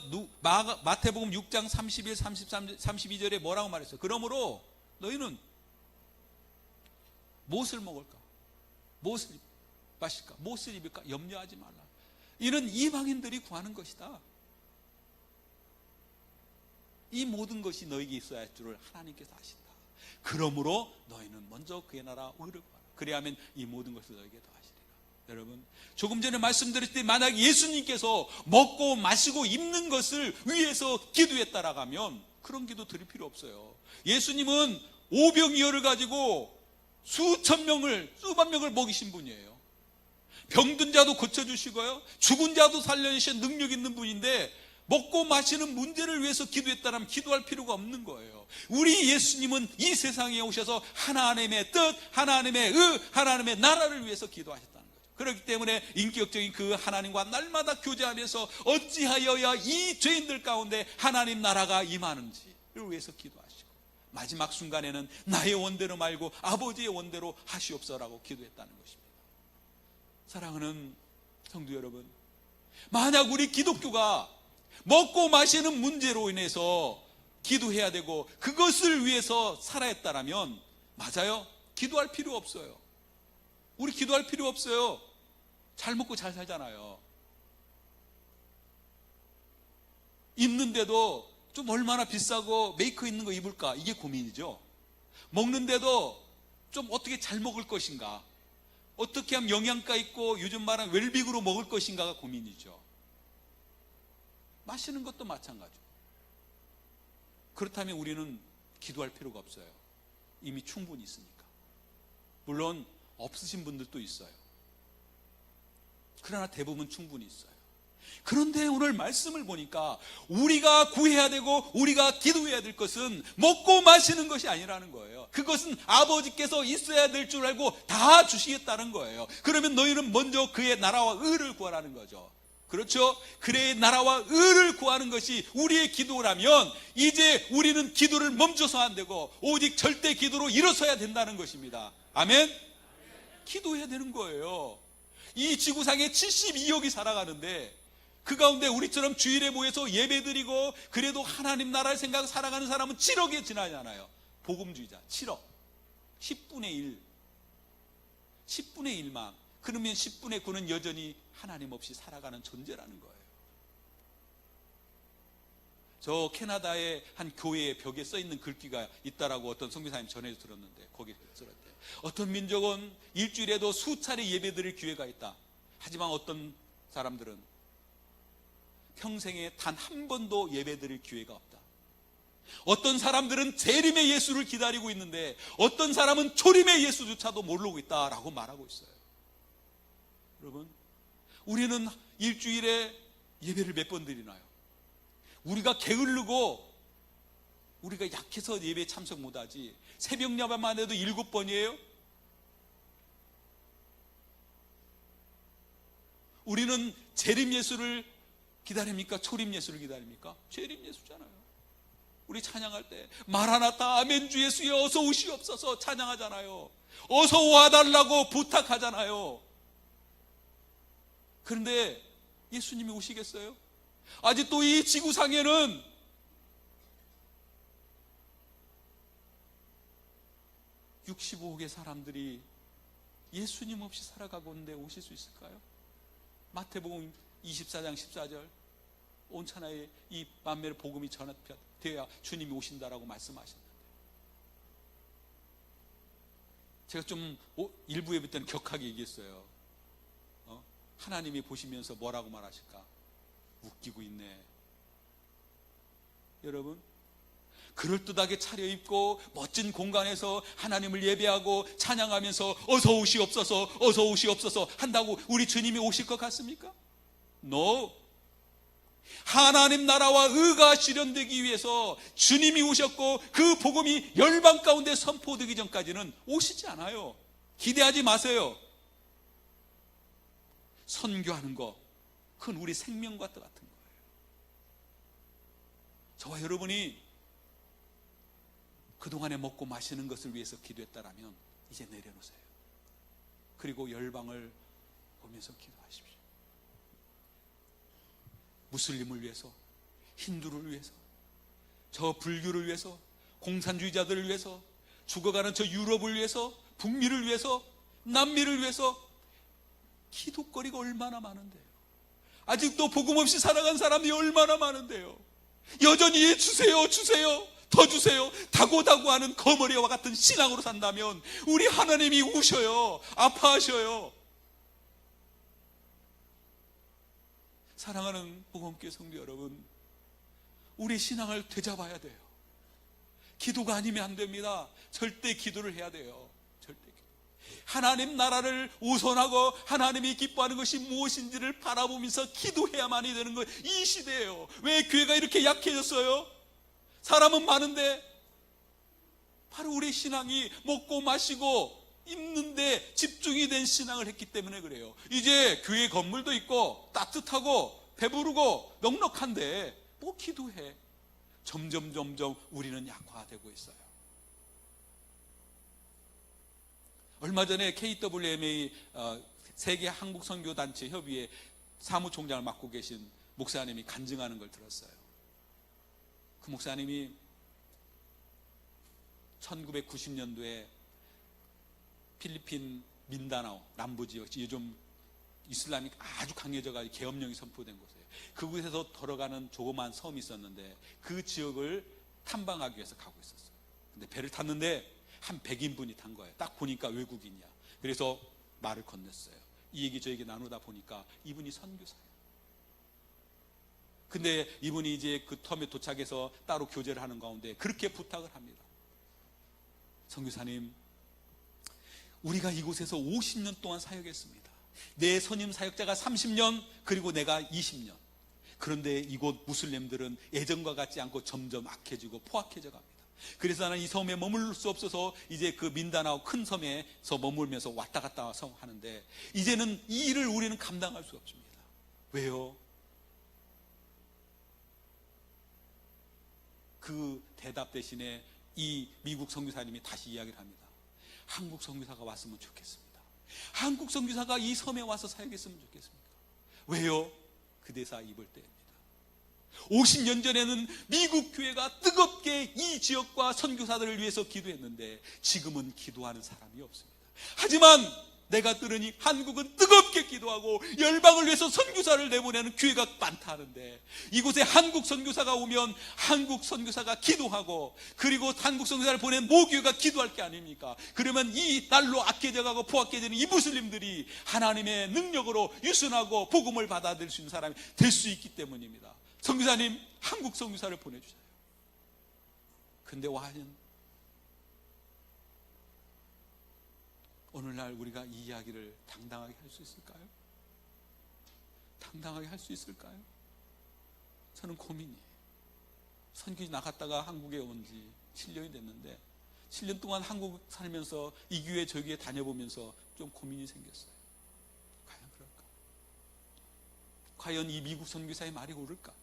마태복음 6장 31, 33, 32절에 뭐라고 말했어요? 그러므로 너희는 무엇을 먹을까? 무엇을 마실까? 무엇을 입을까? 염려하지 말라. 이는 이방인들이 구하는 것이다. 이 모든 것이 너에게 있어야 할 줄을 하나님께서 아신다. 그러므로 너희는 먼저 그의 나라 의를 구하라. 그리하면 이 모든 것을 너에게 더하시리라. 여러분, 조금 전에 말씀드렸을 때 만약 예수님께서 먹고 마시고 입는 것을 위해서 기도했다라고 하면 그런 기도 드릴 필요 없어요. 예수님은 오병이어를 가지고 수천 명을, 수만 명을 먹이신 분이에요. 병든 자도 고쳐주시고요, 죽은 자도 살려주신 능력 있는 분인데 먹고 마시는 문제를 위해서 기도했다면 기도할 필요가 없는 거예요. 우리 예수님은 이 세상에 오셔서 하나님의 뜻, 하나님의 하나님의 나라를 위해서 기도하셨다는 거죠. 그렇기 때문에 인격적인 그 하나님과 날마다 교제하면서 어찌하여야 이 죄인들 가운데 하나님 나라가 임하는지를 위해서 기도하시고, 마지막 순간에는 나의 원대로 말고 아버지의 원대로 하시옵소서라고 기도했다는 것입니다. 사랑하는 성도 여러분, 만약 우리 기독교가 먹고 마시는 문제로 인해서 기도해야 되고 그것을 위해서 살아야 했다면, 맞아요, 기도할 필요 없어요. 우리 기도할 필요 없어요. 잘 먹고 잘 살잖아요. 입는데도 좀 얼마나 비싸고 메이커 있는 거 입을까, 이게 고민이죠. 먹는데도 좀 어떻게 잘 먹을 것인가, 어떻게 하면 영양가 있고 요즘 말하는 웰빅으로 먹을 것인가가 고민이죠. 마시는 것도 마찬가지고. 그렇다면 우리는 기도할 필요가 없어요. 이미 충분히 있으니까. 물론 없으신 분들도 있어요. 그러나 대부분 충분히 있어요. 그런데 오늘 말씀을 보니까 우리가 구해야 되고 우리가 기도해야 될 것은 먹고 마시는 것이 아니라는 거예요. 그것은 아버지께서 있어야 될 줄 알고 다 주시겠다는 거예요. 그러면 너희는 먼저 그의 나라와 의를 구하라는 거죠. 그렇죠? 그의 나라와 의를 구하는 것이 우리의 기도라면 이제 우리는 기도를 멈춰서 안 되고 오직 절대 기도로 일어서야 된다는 것입니다. 아멘? 기도해야 되는 거예요. 이 지구상에 72억이 살아가는데 그 가운데 우리처럼 주일에 모여서 예배드리고 그래도 하나님 나라를 생각하고 살아가는 사람은 7억에 지나지 않아요. 복음주의자 7억, 10분의 1, 10분의 1만. 그러면 10분의 9는 여전히 하나님 없이 살아가는 존재라는 거예요. 저 캐나다의 한 교회의 벽에 써있는 글귀가 있다라고 어떤 선교사님 전해 들었는데, 거기에 들었대요. 어떤 민족은 일주일에도 수차례 예배드릴 기회가 있다. 하지만 어떤 사람들은 평생에 단 한 번도 예배드릴 기회가 없다. 어떤 사람들은 재림의 예수를 기다리고 있는데 어떤 사람은 초림의 예수조차도 모르고 있다라고 말하고 있어요. 여러분, 우리는 일주일에 예배를 몇 번 드리나요? 우리가 게으르고 우리가 약해서 예배에 참석 못하지 새벽 예배만 해도 7번이에요. 우리는 재림 예수를 기다립니까? 초림 예수를 기다립니까? 재림 예수잖아요. 우리 찬양할 때 마라나타 아멘 주 예수여 어서 오시옵소서 찬양하잖아요. 어서 와달라고 부탁하잖아요. 그런데 예수님이 오시겠어요? 아직도 이 지구상에는 (65억의) 사람들이 예수님 없이 살아가고 있는데 오실 수 있을까요? 마태복음 24장 14절, 온 천하에 이 만민의 복음이 전해되어야 주님이 오신다라고 말씀하셨는데, 제가 좀 일부 예배 때는 격하게 얘기했어요. 하나님이 보시면서 뭐라고 말하실까? 웃기고 있네. 여러분, 그럴듯하게 차려입고 멋진 공간에서 하나님을 예배하고 찬양하면서 어서 오시옵소서 어서 오시옵소서 한다고 우리 주님이 오실 것 같습니까? No. 하나님 나라와 의가 실현되기 위해서 주님이 오셨고 그 복음이 열방 가운데 선포되기 전까지는 오시지 않아요. 기대하지 마세요. 선교하는 거, 그건 우리 생명과 같은 거예요. 저와 여러분이 그동안에 먹고 마시는 것을 위해서 기도했다라면 이제 내려놓으세요. 그리고 열방을 보면서 기도하십시오. 무슬림을 위해서, 힌두를 위해서, 저 불교를 위해서, 공산주의자들을 위해서, 죽어가는 저 유럽을 위해서, 북미를 위해서, 남미를 위해서 기도거리가 얼마나 많은데요. 아직도 복음 없이 살아간 사람이 얼마나 많은데요. 여전히 주세요 주세요 더 주세요 다고다고 하는 거머리와 같은 신앙으로 산다면 우리 하나님이 우셔요. 아파하셔요. 사랑하는 복음교회 성도 여러분, 우리 신앙을 되잡아야 돼요. 기도가 아니면 안 됩니다. 절대 기도를 해야 돼요. 절대 기도. 하나님 나라를 우선하고 하나님이 기뻐하는 것이 무엇인지를 바라보면서 기도해야만이 되는 거예요. 이 시대예요. 왜 교회가 이렇게 약해졌어요? 사람은 많은데 바로 우리 신앙이 먹고 마시고 입는데 집중이 된 신앙을 했기 때문에 그래요. 이제 교회 건물도 있고 따뜻하고 배부르고 넉넉한데 뭐 기도해. 점점 우리는 약화되고 있어요. 얼마 전에 KWMA 세계 한국선교단체 협의회 사무총장을 맡고 계신 목사님이 간증하는 걸 들었어요. 그 목사님이 1990년도에 필리핀 민다나오 남부지역, 요즘 이슬람이 아주 강해져가지고 계엄령이 선포된 곳이에요. 그곳에서 걸어가는 조그만 섬이 있었는데 그 지역을 탐방하기 위해서 가고 있었어요. 근데 배를 탔는데 한 100인분이 탄 거예요. 딱 보니까 외국인이야. 그래서 말을 건넸어요. 이 얘기 저에게 나누다 보니까 이분이 선교사예요. 근데 이분이 이제 그 텀에 도착해서 따로 교제를 하는 가운데 그렇게 부탁을 합니다. 선교사님, 우리가 이곳에서 50년 동안 사역했습니다. 내 선임 사역자가 30년, 그리고 내가 20년. 그런데 이곳 무슬림들은 예전과 같지 않고 점점 악해지고 포악해져 갑니다. 그래서 나는 이 섬에 머물 수 없어서 이제 그 민다나오 큰 섬에서 머물면서 왔다 갔다 와서 하는데 이제는 이 일을 우리는 감당할 수 없습니다. 왜요? 그 대답 대신에 이 미국 선교사님이 다시 이야기를 합니다. 한국 선교사가 왔으면 좋겠습니다. 한국 선교사가 이 섬에 와서 사역했으면 좋겠습니다. 왜요? 그 대사 입을 때입니다. 50년 전에는 미국 교회가 뜨겁게 이 지역과 선교사들을 위해서 기도했는데 지금은 기도하는 사람이 없습니다. 하지만 내가 들으니 한국은 뜨겁게 기도하고 열방을 위해서 선교사를 내보내는 교회가 많다 하는데 이곳에 한국 선교사가 오면 한국 선교사가 기도하고 그리고 한국 선교사를 보낸 모교회가 기도할 게 아닙니까? 그러면 이 날로 악해져가고 포악해지는 이 무슬림들이 하나님의 능력으로 유순하고 복음을 받아들일 수 있는 사람이 될 수 있기 때문입니다. 선교사님, 한국 선교사를 보내주세요. 근데 과연 오늘날 우리가 이 이야기를 당당하게 할 수 있을까요? 당당하게 할 수 있을까요? 저는 고민이에요. 선교지 나갔다가 한국에 온 지 7년이 됐는데 7년 동안 한국 살면서 이 교회 저 교회 다녀보면서 좀 고민이 생겼어요. 과연 그럴까? 과연 이 미국 선교사의 말이 옳을까?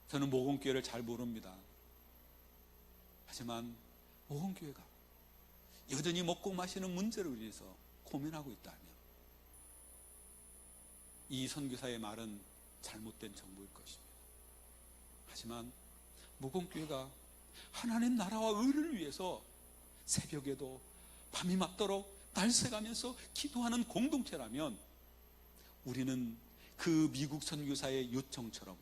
저는 모건교회를 잘 모릅니다. 하지만 모건교회가 여전히 먹고 마시는 문제를 위해서 고민하고 있다면 이 선교사의 말은 잘못된 정보일 것입니다. 하지만 모건교회가 하나님 나라와 의를 위해서 새벽에도 밤이 맞도록 날새가면서 기도하는 공동체라면 우리는 그 미국 선교사의 요청처럼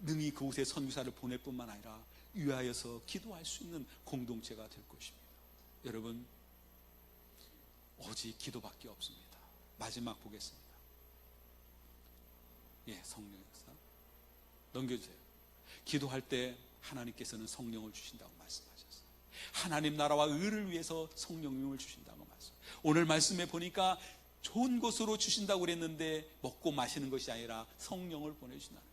능히 그곳에 선교사를 보낼 뿐만 아니라 위하여서 기도할 수 있는 공동체가 될 것입니다. 여러분, 오직 기도밖에 없습니다. 마지막 보겠습니다. 성령 역사 넘겨주세요. 기도할 때 하나님께서는 성령을 주신다고 말씀하셨어요. 하나님 나라와 의를 위해서 성령님을 주신다고 말씀. 오늘 말씀에 보니까 좋은 것으로 주신다고 그랬는데 먹고 마시는 것이 아니라 성령을 보내주신다는 거죠.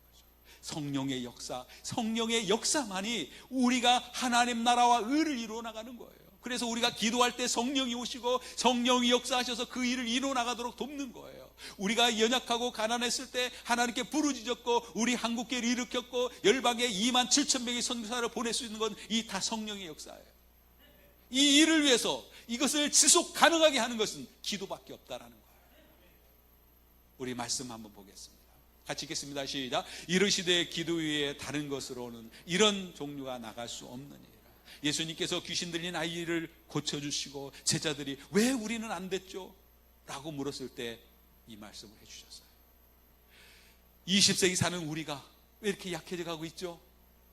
성령의 역사만이 우리가 하나님 나라와 의를 이루어 나가는 거예요. 그래서 우리가 기도할 때 성령이 오시고 성령이 역사하셔서 그 일을 이루어 나가도록 돕는 거예요. 우리가 연약하고 가난했을 때 하나님께 부르짖었고 우리 한국교회를 일으켰고 열방에 27,000명의 선교사를 보낼 수 있는 건 이 다 성령의 역사예요. 이 일을 위해서 이것을 지속 가능하게 하는 것은 기도밖에 없다라는 거예요. 우리 말씀 한번 보겠습니다. 같이 읽겠습니다. 시작. 이르시되 기도 위에 다른 것으로는 이런 종류가 나갈 수 없느니라. 예수님께서 귀신 들린 아이를 고쳐주시고 제자들이 왜 우리는 안 됐죠? 라고 물었을 때 이 말씀을 해주셨어요. 20세기 사는 우리가 왜 이렇게 약해져 가고 있죠?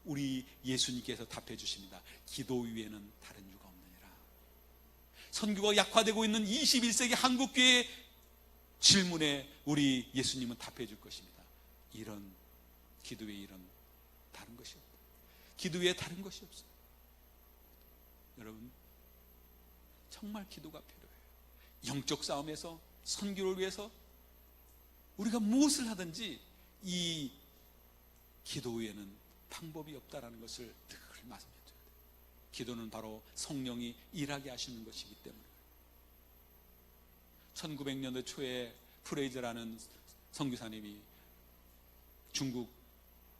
우리 예수님께서 답해 주십니다. 기도 위에는 다른 이유가 없느니라. 선교가 약화되고 있는 21세기 한국교회의 질문에 우리 예수님은 답해 줄 것입니다. 이런 기도 위에 이런 다른 것이 없다. 기도 위에 다른 것이 없어요. 여러분, 정말 기도가 필요해요. 영적 싸움에서, 선교를 위해서 우리가 무엇을 하든지 이 기도 외에는 방법이 없다는 것을 늘 말씀드려야 돼요. 기도는 바로 성령이 일하게 하시는 것이기 때문에. 1900년대 초에 프레이저라는 선교사님이 중국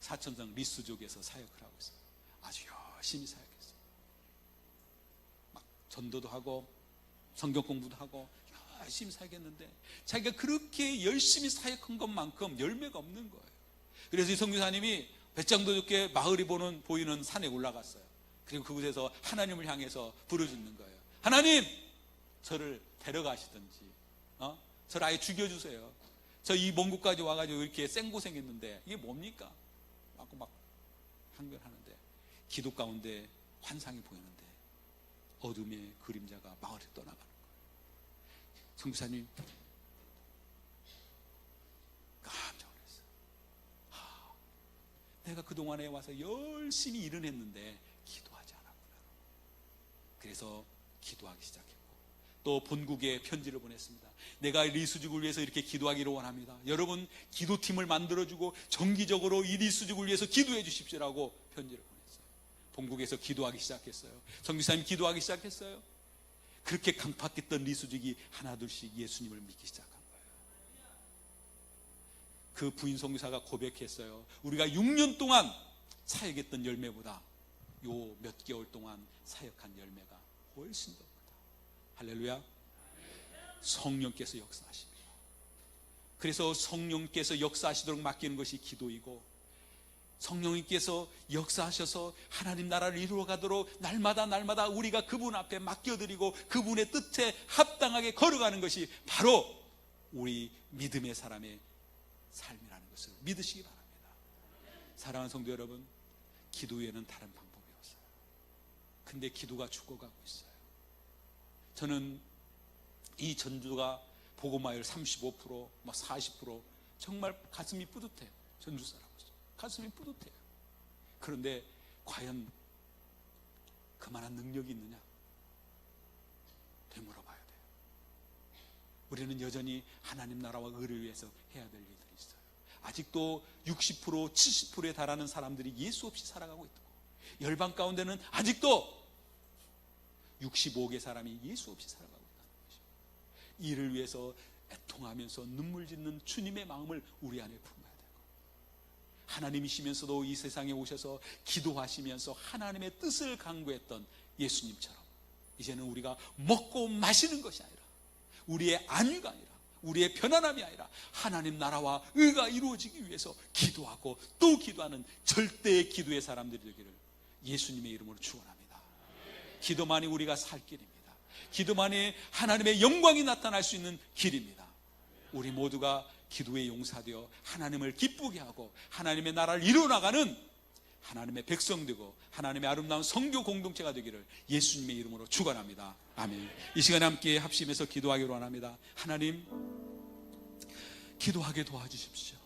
사천성 리수족에서 사역을 하고 있어요. 아주 열심히 사역했어요. 막 전도도 하고 성경 공부도 하고 열심히 사역했는데 자기가 그렇게 열심히 사역한 것만큼 열매가 없는 거예요. 그래서 이 선교사님이 배짱도 좋게 마을이 보이는 산에 올라갔어요. 그리고 그곳에서 하나님을 향해서 부르짖는 거예요. 하나님, 저를 데려가시든지 저를 아예 죽여주세요. 저 이 먼 곳까지 와가지고 이렇게 생고생했는데 이게 뭡니까? 막 항변하는데 기도 가운데 환상이 보이는데 어둠의 그림자가 마을에 떠나가는 거예요. 선교사님 깜짝 놀랐어요. 내가 그동안에 와서 열심히 일은 했는데 기도하지 않았구나. 그래서 기도하기 시작했고 또 본국에 편지를 보냈습니다. 내가 리수족을 위해서 이렇게 기도하기를 원합니다. 여러분 기도팀을 만들어주고 정기적으로 이 리수족을 위해서 기도해 주십시오라고 편지를 보냈어요. 본국에서 기도하기 시작했어요. 선교사님 기도하기 시작했어요. 그렇게 강팍했던 리수족이 하나둘씩 예수님을 믿기 시작한 거예요. 그 부인 선교사가 고백했어요. 우리가 6년 동안 사역했던 열매보다 요 몇 개월 동안 사역한 열매가 훨씬 더 크다. 할렐루야. 성령께서 역사하십니다. 그래서 성령께서 역사하시도록 맡기는 것이 기도이고 성령님께서 역사하셔서 하나님 나라를 이루어가도록 날마다 우리가 그분 앞에 맡겨드리고 그분의 뜻에 합당하게 걸어가는 것이 바로 우리 믿음의 사람의 삶이라는 것을 믿으시기 바랍니다. 사랑하는 성도 여러분, 기도 외에는 다른 방법이 없어요. 근데 기도가 죽어가고 있어요. 저는 이 전주가 복음화율 35%, 40% 정말 가슴이 뿌듯해요. 전주 사람으로서 가슴이 뿌듯해요. 그런데 과연 그만한 능력이 있느냐? 되물어봐야 돼요. 우리는 여전히 하나님 나라와 의를 위해서 해야 될 일들이 있어요. 아직도 60%, 70%에 달하는 사람들이 예수 없이 살아가고 있고 열방 가운데는 아직도 65억의 사람이 예수 없이 살아가고 있다는 것이죠. 이를 위해서 애통하면서 눈물 짓는 주님의 마음을 우리 안에 품어야 되고 하나님이시면서도 이 세상에 오셔서 기도하시면서 하나님의 뜻을 강구했던 예수님처럼 이제는 우리가 먹고 마시는 것이 아니라 우리의 안위가 아니라 우리의 편안함이 아니라 하나님 나라와 의가 이루어지기 위해서 기도하고 또 기도하는 절대의 기도의 사람들이 되기를 예수님의 이름으로 축원합니다. 기도만이 우리가 살 길입니다. 기도만이 하나님의 영광이 나타날 수 있는 길입니다. 우리 모두가 기도에 용사되어 하나님을 기쁘게 하고 하나님의 나라를 이루어나가는 하나님의 백성 되고 하나님의 아름다운 성교 공동체가 되기를 예수님의 이름으로 축원합니다. 아멘. 이 시간에 함께 합심해서 기도하기로 원합니다. 하나님, 기도하게 도와주십시오.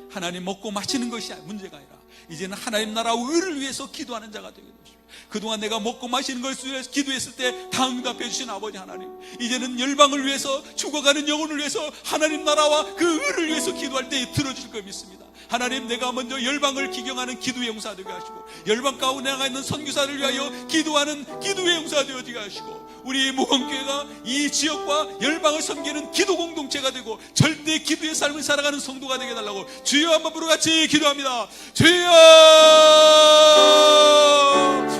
하나님, 먹고 마시는 것이 문제가 아니라 이제는 하나님 나라와 의를 위해서 기도하는 자가 되게 되십시오. 그동안 내가 먹고 마시는 것을 위해서 기도했을 때 다 응답해 주신 아버지 하나님, 이제는 열방을 위해서 죽어가는 영혼을 위해서 하나님 나라와 그 의를 위해서 기도할 때 들어주실 걸 믿습니다. 하나님, 내가 먼저 열방을 기경하는 기도의 용사 되게 하시고 열방 가운데 나가 있는 선교사를 위하여 기도하는 기도의 용사 되어지게 하시고 우리 모건교회가 이 지역과 열방을 섬기는 기도 공동체가 되고 절대 기도의 삶을 살아가는 성도가 되게 해달라고 주여 한번 부르고 같이 기도합니다. 주여!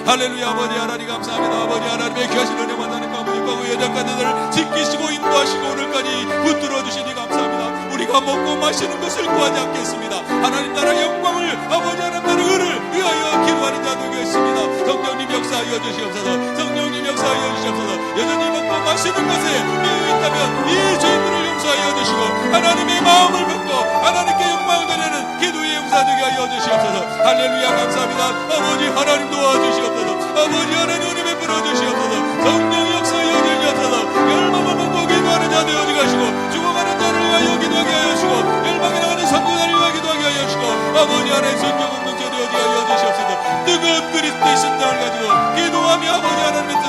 할렐루야. 아버지 하나님 감사합니다. 아버지 하나님의 귀하신 은혜 만나는 가문과 여자간들을 지키시고 인도하시고 오늘까지 붙들어 주시니 감사합니다. 우리가 먹고 마시는 것을 구하지 않겠습니다. 하나님 나라 영광을 아버지 하나님 나라 의를 위하여 기도하는 자 되겠습니다. 성령님 역사하여 주시옵소서. 성령님 역사하여 주시옵소서. 여전히 먹고 마시는 것에 매여 있다면 이 죄인들을 용서하여 주시고 하나님의 마음을 받고 하나님께 영광을 드리는 기도의 용사 되게 하여 주시옵소서. 할렐루야. 감사합니다. 아버지 하나님 도와주시옵소서. 아버지 하나님 은혜 베풀어 주시옵소서. 성령 역사하여 주시옵소서. 열방을 먹고 기도하는 자 되어지게 하시고 죽어가는 자를 위하여 기도하게 하여 주시고 열방에 나가는 선교사를 위하여 기도하게 하여 주시고 아버지 하나님 선교 공동체 되어지게 하여 주시옵소서. 뜨거운 그리스도의 심장을 가지고 기도하며 아버지 하나님의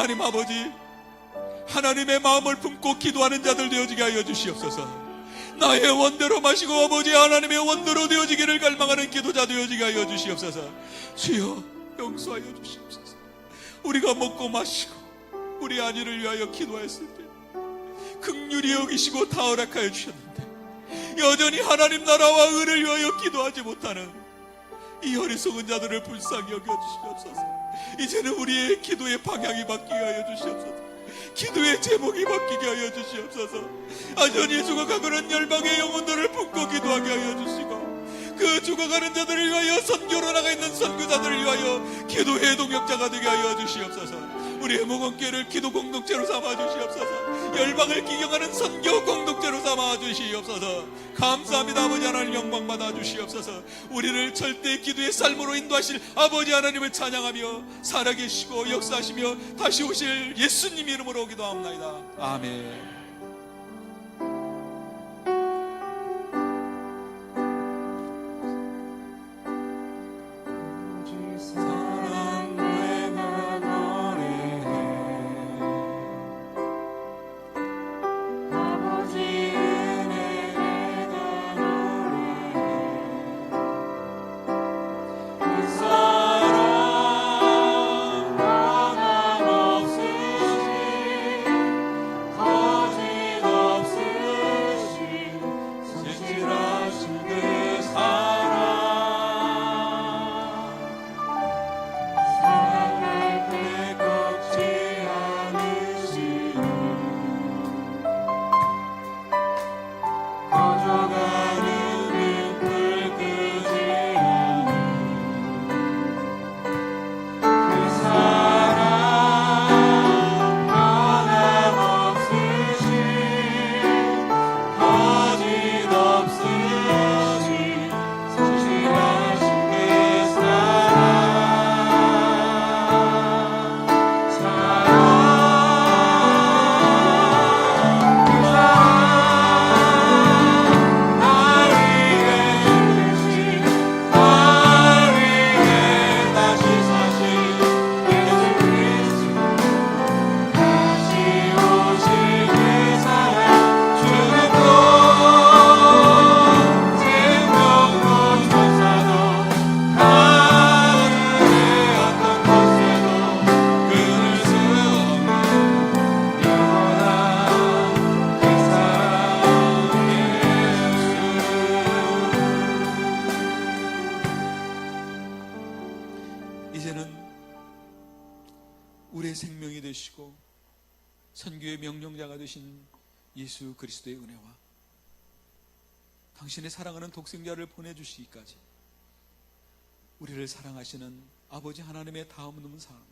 하나님 아버지, 하나님의 마음을 품고 기도하는 자들 되어지게 하여 주시옵소서. 나의 원대로 마시고 아버지 하나님의 원대로 되어지기를 갈망하는 기도자 되어지게 하여 주시옵소서. 주여 용서하여 주시옵소서. 우리가 먹고 마시고 우리 아니를 위하여 기도했을 때 긍휼히 여기시고 다 허락하여 주셨는데 여전히 하나님 나라와 의를 위하여 기도하지 못하는 이 어리석은 자들을 불쌍히 여겨주시옵소서. 이제는 우리의 기도의 방향이 바뀌게 하여 주시옵소서. 기도의 제목이 바뀌게 하여 주시옵소서. 여전히 죽어가는 열방의 영혼들을 품고 기도하게 하여 주시고 그 죽어가는 자들을 위하여 선교로 나가 있는 선교자들을 위하여 기도의 동역자가 되게 하여 주시옵소서. 우리의 목원교회를 기도 공동체로 삼아 주시옵소서. 열방을 기경하는 선교 공동체로 삼아 주시옵소서. 감사합니다. 아버지 하나님 영광 받아 주시옵소서. 우리를 절대 기도의 삶으로 인도하실 아버지 하나님을 찬양하며 살아계시고 역사하시며 다시 오실 예수님 이름으로 기도합니다. 아멘. 우리의 생명이 되시고 선교의 명령자가 되신 예수 그리스도의 은혜와 당신의 사랑하는 독생자를 보내주시기까지 우리를 사랑하시는 아버지 하나님의 다음없는 사랑,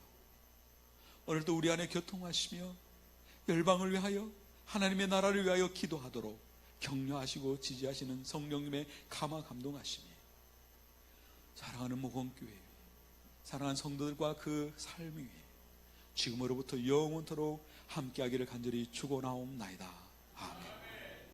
오늘도 우리 안에 교통하시며 열방을 위하여 하나님의 나라를 위하여 기도하도록 격려하시고 지지하시는 성령님의 감화 감동하심이 사랑하는 목원교회, 사랑하는 성도들과 그 삶 위에 지금으로부터 영원토록 함께하기를 간절히 축원하옵나이다.